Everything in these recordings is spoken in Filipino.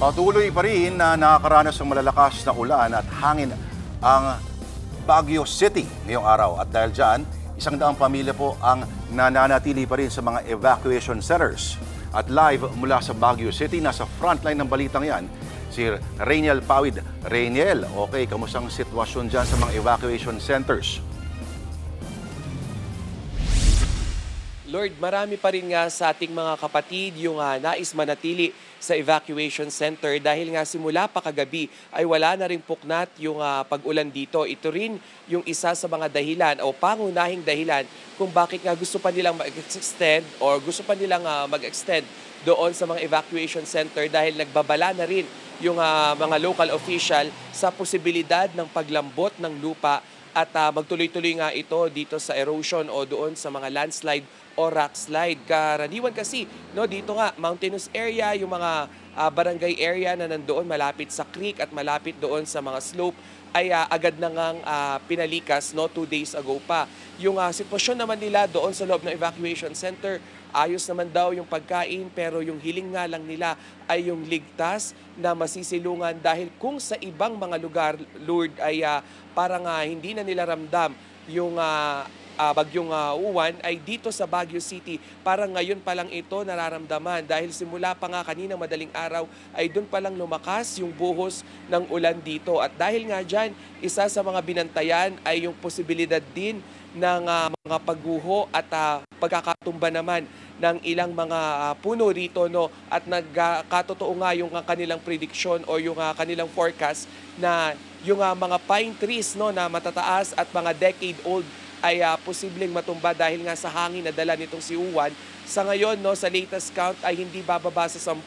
Patuloy pa rin na nakakaranas ng malalakas na ulan at hangin ang Baguio City ngayong araw. At dahil dyan, 100 pamilya po ang nananatili pa rin sa mga evacuation centers. At live mula sa Baguio City, nasa frontline ng balitang yan, si Rainiel Pawid. Rainiel, okay, kamusta ang sitwasyon dyan sa mga evacuation centers? Lord, marami pa rin nga sa ating mga kapatid yung nais manatili sa evacuation center dahil nga simula pa kagabi ay wala na rin puknat yung pag-ulan dito. Ito rin yung isa sa mga dahilan o pangunahing dahilan kung bakit nga gusto pa nilang mag-extend o gusto pa nilang mag-extend doon sa mga evacuation center dahil nagbabala na rin yung mga local official sa posibilidad ng paglambot ng lupa at magtuloy-tuloy nga ito dito sa erosion o doon sa mga landslide o rock slide. Karaniwan kasi dito nga mountainous area, yung mga barangay area na nandoon malapit sa creek at malapit doon sa mga slope ay agad na ngang pinalikas 2 days ago pa. Yung sitwasyon naman nila doon sa loob ng evacuation center, ayos naman daw yung pagkain pero yung hiling nga lang nila ay yung ligtas na masisilungan dahil kung sa ibang mga lugar, Lord, ay parang hindi na nila ramdam yung bagyong uwan ay dito sa Baguio City. Parang ngayon pa lang ito nararamdaman dahil simula pa nga kaninang madaling araw ay doon pa lang lumakas yung buhos ng ulan dito. At dahil nga dyan, isa sa mga binantayan ay yung posibilidad din ng mga pagguho at pagkakatumba naman ng ilang mga puno rito at nagkatotoo nga yung kanilang prediction o yung kanilang forecast na yung mga pine trees na matataas at mga decade-old ay posibleng matumba dahil nga sa hangin na dala nitong si Uwan. Sa ngayon, sa latest count ay hindi bababa sa 10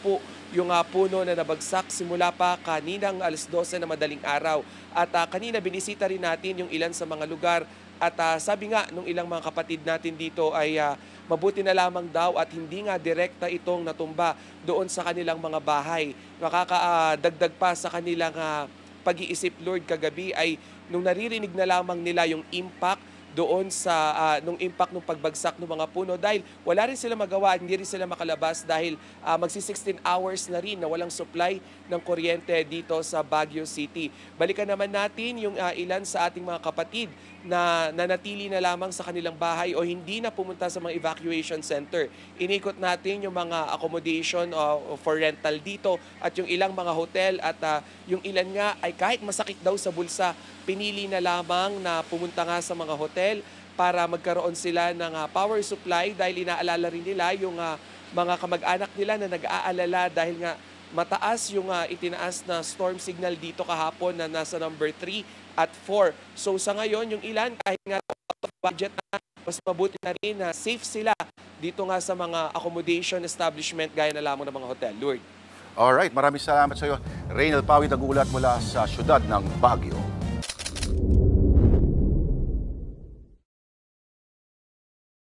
yung puno na nabagsak simula pa kaninang 12:00 na madaling araw. At kanina binisita rin natin yung ilan sa mga lugar at sabi nga nung ilang mga kapatid natin dito ay mabuti na lamang daw at hindi nga direkta itong natumba doon sa kanilang mga bahay. Nakakadagdag pa sa kanilang pag-iisip, Lord, kagabi ay nung naririnig na lamang nila yung impact doon sa nung impact ng pagbagsak ng mga puno dahil wala rin sila magawa, hindi rin sila makalabas dahil magsi 16 hours na rin na walang supply ng kuryente dito sa Baguio City. Balikan naman natin yung ilan sa ating mga kapatid na nanatili na lamang sa kanilang bahay o hindi na pumunta sa mga evacuation center. Inikot natin yung mga accommodation for rental dito at yung ilang mga hotel at yung ilan nga ay kahit masakit daw sa bulsa, pinili na lamang na pumunta nga sa mga hotel para magkaroon sila ng power supply dahil inaalala rin nila yung mga kamag-anak nila na nag-aalala dahil nga mataas yung itinaas na storm signal dito kahapon na nasa number 3 at 4. So sa ngayon, yung ilan kahit nga budget na, mas mabuti na rin na safe sila dito nga sa mga accommodation establishment gaya na lamang ng mga hotel. Lord. Alright, maraming salamat sa iyo. Rainiel Pawid, nag-uulat mula sa syudad ng Baguio.